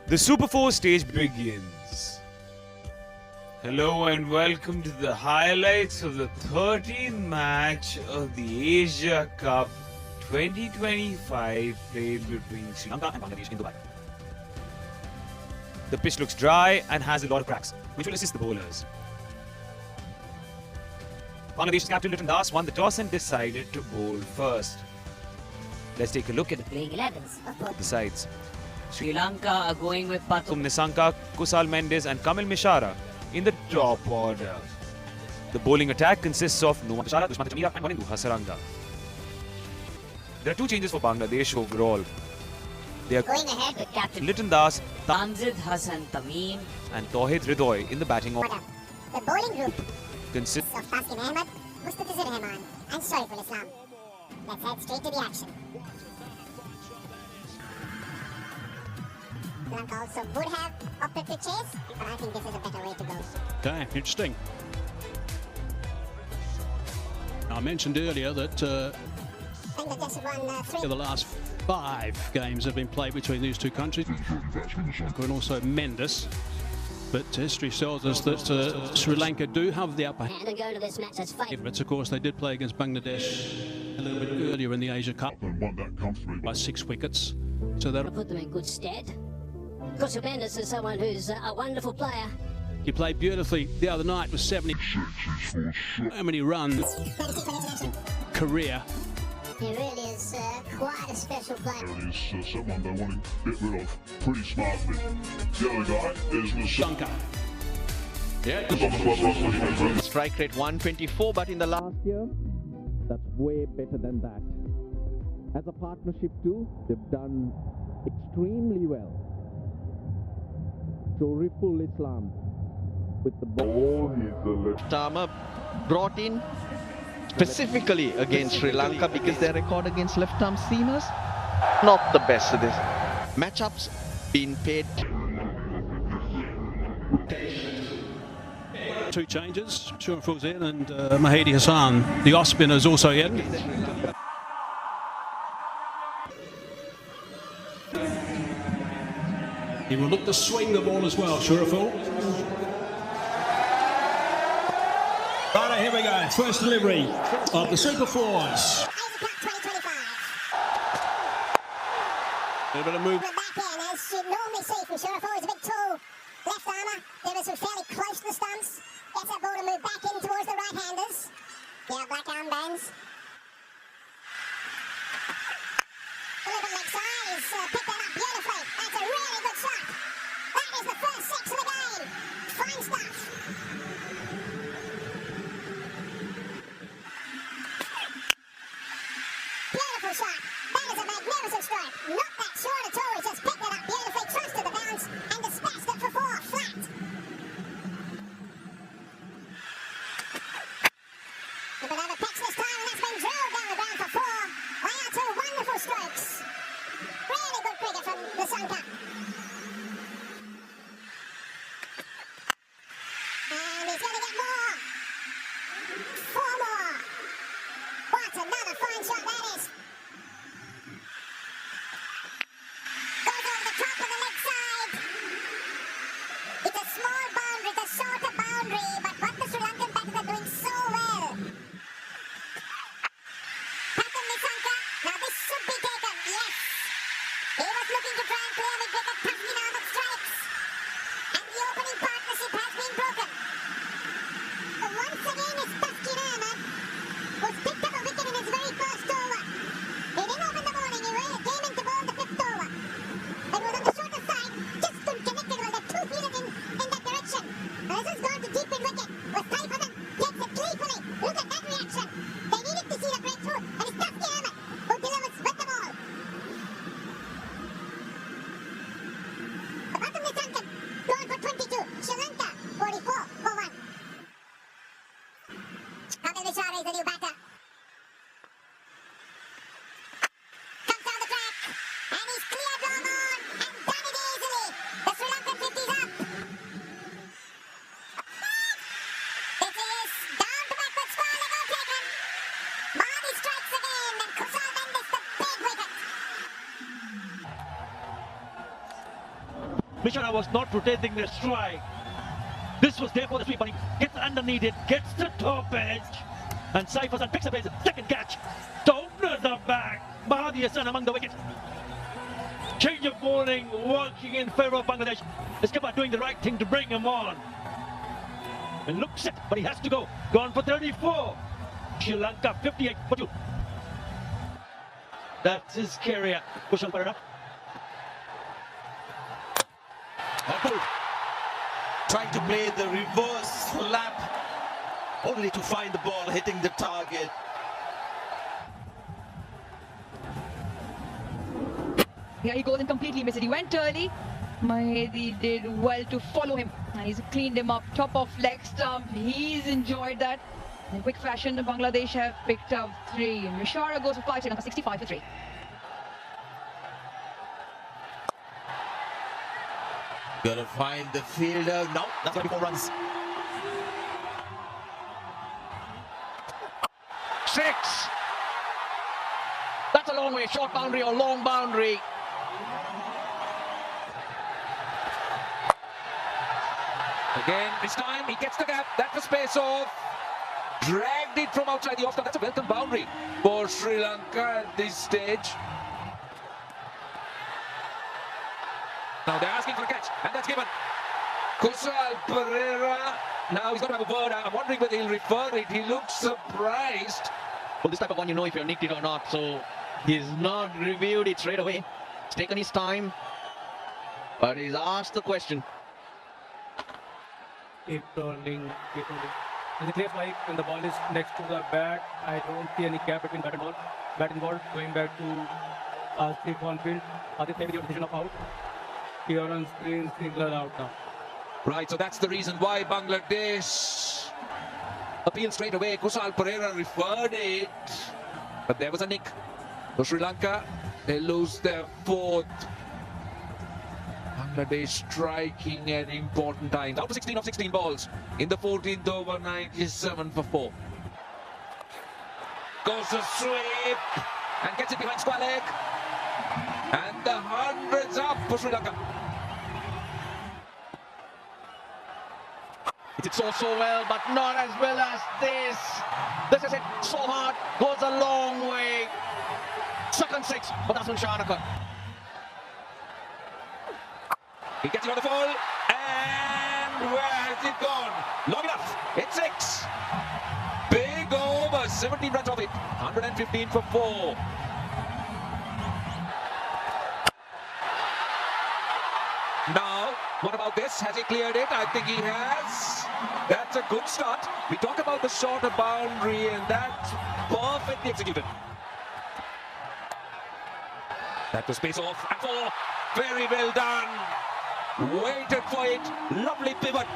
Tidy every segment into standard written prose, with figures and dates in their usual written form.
The Super 4 stage begins. Hello and welcome to the highlights of the 13th match of the Asia Cup 2025 played between Sri Lanka and Bangladesh in Dubai. The pitch looks dry and has a lot of cracks, which will assist the bowlers. Bangladesh's captain Liton Das won the toss and decided to bowl first. Let's take a look at the playing 11s of both the sides. Sri Lanka are going with Pathum Nisanka, Kusal Mendes and Kamil Mishara in the top order. The bowling attack consists of Nuwan Mishara, Dushman Chamira and Wanindu Hasaranga. There are two changes for Bangladesh overall. They are going ahead with captain Liton Das, Tamzid Hassan Tamim and Tauhid Hridoy in the batting order. The bowling group Consists of Taskin Ahmed, Mustafizur Rahman and Shariful Islam. Let's head straight to the action. Lanka also would have opted to chase, but I think this is a better way to go. Okay, interesting. I mentioned earlier that Bangladesh won 3. the last 5 games have been played between these two countries, and also Mendes. But history tells us that Sri Lanka do have the upper hand. And go to this match as But of course, they did play against Bangladesh a little bit earlier in the Asia Cup by 6 wickets. So that'll put them in good stead. Because Mendes is someone who's a wonderful player. He played beautifully the other night with 70. How many runs? Career. He really is quite a special player. There is someone they want to get rid of pretty smartly. The other guy is Lanka. the Strike rate 124, but in the last year, that's way better than that. As a partnership too, they've done extremely well. Shariful Islam with the ball. Tama brought in specifically against Sri Lanka because their record against left-arm seamers, not the best of this. Matchups being paid. 2 changes, Shariful's in and Mahdi Hassan, the off spinner, is also in. He will look to swing the ball as well, Shariful. Right, here we go. First delivery of the Super 4s. Asia Cup 2025. A little bit of move. The back end, as you normally see from Shariful, is a bit tall left armour. There was some fairly close to the stumps. Gets that ball to move back in towards the right-handers. Yeah, black armbands. Delivered leg side, he's picked that up beautifully. That's a really good shot. That is the first 6 of the game. Fine stuff. Beautiful shot. That is a magnificent stroke. Not that short at all. He just picked it up beautifully, trusted the bounce, and dispatched it for 4, flat. A bit over pitch this time, and that's been drilled down the ground for 4. They are 2 wonderful strokes. Really good cricket from the Lanka. And he's going to get more. 4 more. What another fine shot that is. Goes over the top of the leg side. It's a small boundary, it's a shorter boundary, but what the Sri Lankan batters are doing so well. Bishara was not rotating their strike. This was there for the sweep, but he gets underneath it, gets the top edge, and Cyphers and picks up his second catch. Openers are back. Mahathir Hassan among the wickets. Change of bowling working in favour of Bangladesh. The skipper doing the right thing to bring him on. And looks it, but he has to go. Gone for 34. Sri Lanka 58 for 2. That's his career. Kushal Perera. Trying to play the reverse lap, only to find the ball hitting the target. Here he goes and completely missed it. He went early. Mahedi did well to follow him. And he's cleaned him up. Top of leg stump. He's enjoyed that. In quick fashion, Bangladesh have picked up 3. Mishara goes for 5, Sri Lanka 65 for 3. Gotta find the fielder. No, that's gonna be 4 runs. 6. That's a long way. Short boundary or long boundary. Again, this time he gets the gap. That's the space off. Dragged it from outside the off-stump. That's a welcome boundary for Sri Lanka at this stage. Now they're asking for a catch, and that's given. Kushal Perera. Now he's got to have a word. I'm wondering whether he'll refer it. He looks surprised. Well, this type of one, you know if you're nicked it or not. So he's not reviewed it straight away. He's taken his time, but he's asked the question. Keep rolling, keep rolling. There's a clear strike when the ball is next to the bat. I don't see any gap between bat and ball. Bat and ball going back to Asif on field. Asif made the decision of out. Here on screen, Singler out now. Right, so that's the reason why Bangladesh appealed straight away. Kushal Perera referred it, but there was a nick. For Sri Lanka, they lose their 4th. Bangladesh striking at important times. Out to 16 of 16 balls in the 14th over, 97 for 4. Goes a sweep and gets it behind square leg. And the hundreds up for Sri Lanka. He did so well, but not as well as this. This is it. So hard. Goes a long way. Second 6 for Dasun Shanaka. He gets it on the full, and where has it gone? Long enough, it's 6. Big over, 17 runs off it, 115 for 4. Now, what about this? Has he cleared it? I think he has. That's a good start. We talk about the shorter boundary, and that's perfectly executed. That was space off, and 4. Very well done. Waited for it, lovely pivot,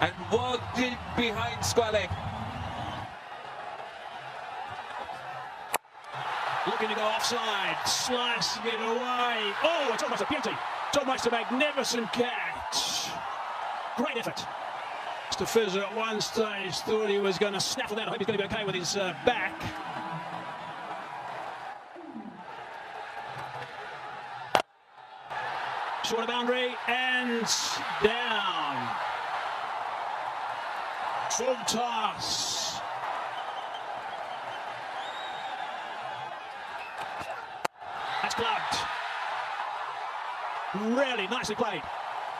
and worked it behind square leg. Looking to go offside, slicing it away. Oh, it's almost a beauty. It's almost a magnificent catch. Great effort. Mr. Fizzer at one stage thought he was going to snaffle that. I hope he's going to be okay with his back. Short boundary and down. Full toss. That's gloved. Really nicely played.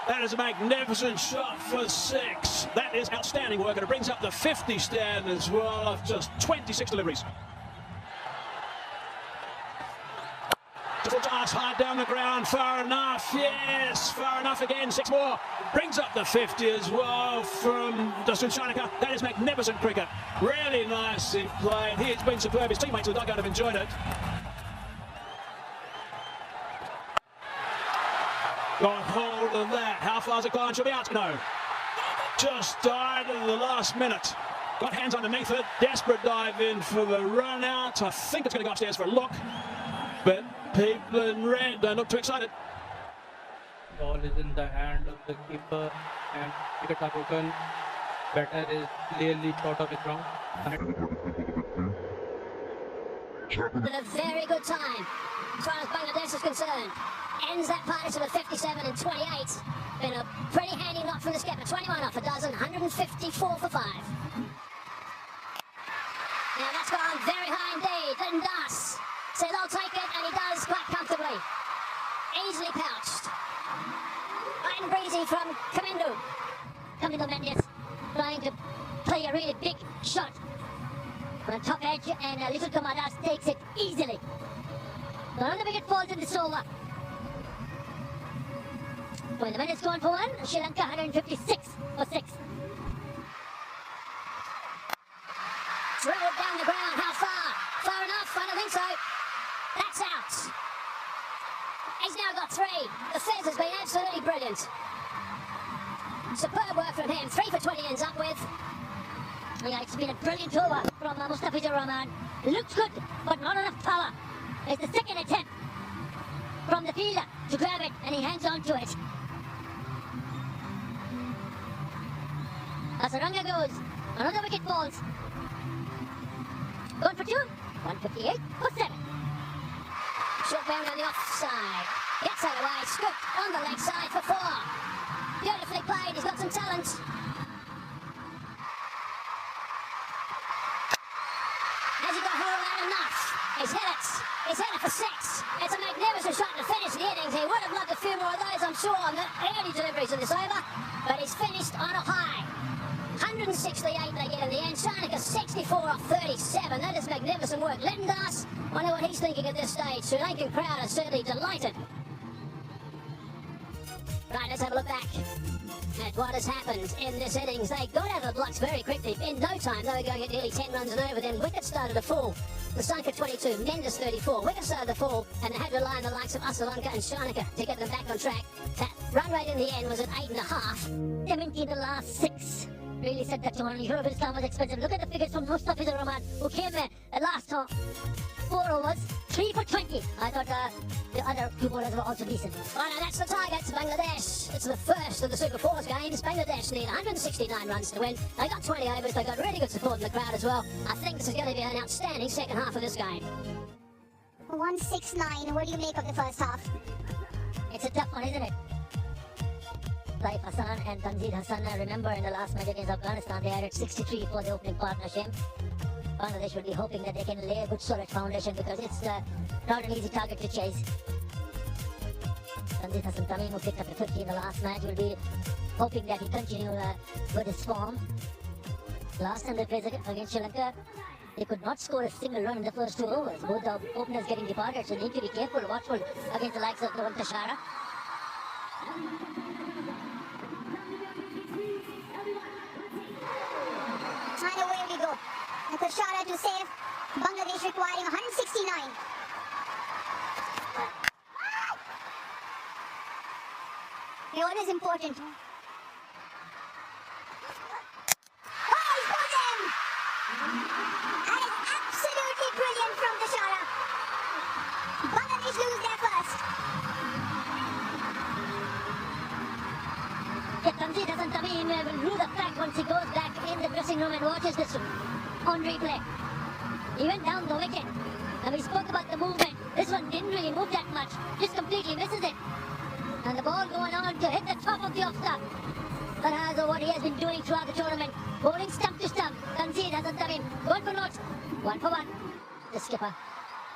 That is a magnificent shot for 6. That is outstanding work, and it brings up the 50 stand as well of just 26 deliveries. Full toss, hard down the ground, far enough, yes, far enough again, 6 more. Brings up the 50 as well from Dasun Shanaka. That is magnificent cricket. Really nicely played. He's been superb. His teammates in the dugout have enjoyed it. Got hold of that. How far's it gone? Should be out? No. Just died at the last minute. Got hands underneath it. Desperate dive in for the run out. I think it's going to go upstairs for a look. But people in red don't look too excited. Ball is in the hand of the keeper and wickets are broken. Batter is clearly short of his ground. At a very good time, as far as Bangladesh is concerned. ends that partnership with 57 and 28. Been a pretty handy knock from the skipper. 21 off a dozen, 154 for 5. Now that's gone very high indeed. Lyndon Das says I'll take it, and he does quite comfortably. Easily pouched. Light and breezy from Kamindo. Kamindo Mendes trying to play a really big shot on the top edge, and Little Kamadas takes it easily. One of the wicket falls in the over. When the minute's gone for one, Sri Lanka 156 for 6. Drilled down the ground, how far? Far enough? I don't think so. That's out. He's now got 3. The fizz has been absolutely brilliant. Superb work from him. 3 for 20 ends up with. Yeah, it's been a brilliant over from Mustafizur Rahman. Looks good, but not enough power. It's the second attempt from the fielder to grab it, and he hangs on to it. Asaranga goes. Another wicket falls. Gone for 2. 158 for 7. Short bound on the offside. Gets out away. Scooped on the leg side for 4. Beautifully played. He's got some talent. Has he got hold of enough? He's hit it. He's hit it for 6. It's a magnificent shot to finish the innings. He would have loved a few more of those, I'm sure, on the early deliveries of this over. But he's finished on a high. 168 they get in the end. Sharnika 64 off 37. That is magnificent work. Lyndon Das, wonder what he's thinking at this stage. Sri Lankan crowd are certainly delighted. Right, let's have a look back at what has happened in this innings. They got out of the blocks very quickly. In no time, they were going at nearly 10 runs and over. Then wickets started to fall. The Sanka 22, Mendes 34. Wickets started to fall, and they had to rely on the likes of Asalanka and Sharnika to get them back on track. That run rate in the end was at 8.5. 70 in the last 6. Really said that tournament. Europe is time was expensive. Look at the figures from Mustafizur Rahman, who came there at last time. 4 overs, 3 for 20. I thought the other 2 bowlers were also decent. Oh no, that's the target. Bangladesh. It's the first of the Super 4s games. Bangladesh need 169 runs to win. They got 20 overs. They got really good support in the crowd as well. I think this is going to be an outstanding second half of this game. 169. What do you make of the first half? It's a tough one, isn't it? Taif Hassan and Tanzir Hassan, I remember in the last match against Afghanistan, they added 63 for the opening partnership. Bangladesh would be hoping that they can lay a good solid foundation because it's not an easy target to chase. Tanzir Hassan Tamim, who picked up a 50 in the last match, will be hoping that he continue with his form. Last time they played against Sri Lanka, they could not score a single run in the first 2 overs. Both the openers getting departed, so they need to be careful, watchful against the likes of Noam Tashara. And away we go. Tashara to save. Bangladesh requiring 169. What is important? Oh, he's put him! And it's absolutely brilliant from Tashara. Bangladesh lose their first. Yeah, Tanzir Hassan Tamim will rue the fact once he goes back in the dressing room and watches this on replay. He went down the wicket, and we spoke about the movement. This one didn't really move that much, just completely misses it. And the ball going on to hit the top of the off-stump. But as what he has been doing throughout the tournament, bowling stump to stump. Tanzir Hassan Tamim, 1 for 0, 1 for 1. The skipper.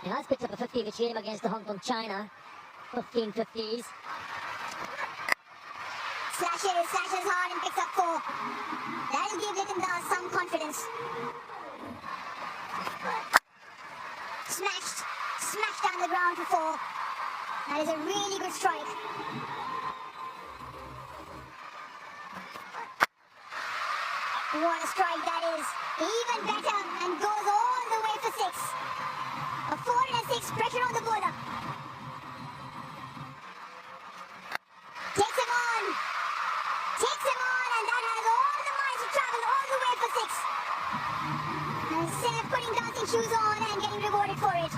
He has picked up a 50 which hit him against the Hong Kong China. 15 50s. Slashes hard and picks up 4. That'll give Lyndon Das some confidence. Smashed down the ground for 4. That is a really good strike. What a strike that is. Even better, and goes all the way for 6. A 4 and a 6, pressure on the bowler. Takes him on, and that has all the miles to travel all the way for 6. And instead of putting dancing shoes on and getting rewarded for it.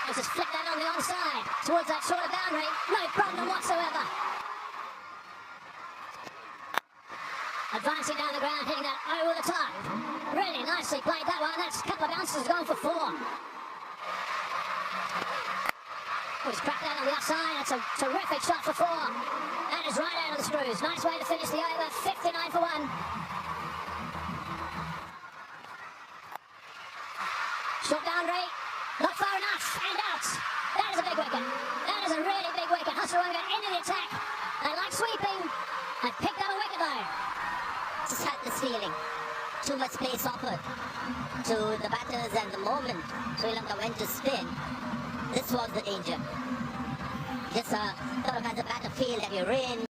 Let's just flick that on the onside towards that shorter boundary. No problem whatsoever. Advancing down the ground, hitting that over the top. Really nicely played that one. That's a couple of bounces gone for 4. Was cracked out on the outside. That's a terrific shot for 4. That is right out of the screws. Nice way to finish the over. 59 for 1. Short boundary. Not far enough. And out. That is a big wicket. That is a really big wicket. Hasaranga into the attack. They like sweeping. They picked up a wicket though. Just had this feeling. Too much pace offered to the batters, and the moment Sri Lanka went to spin, this was the danger. Just sort of as a batter feel that you're in.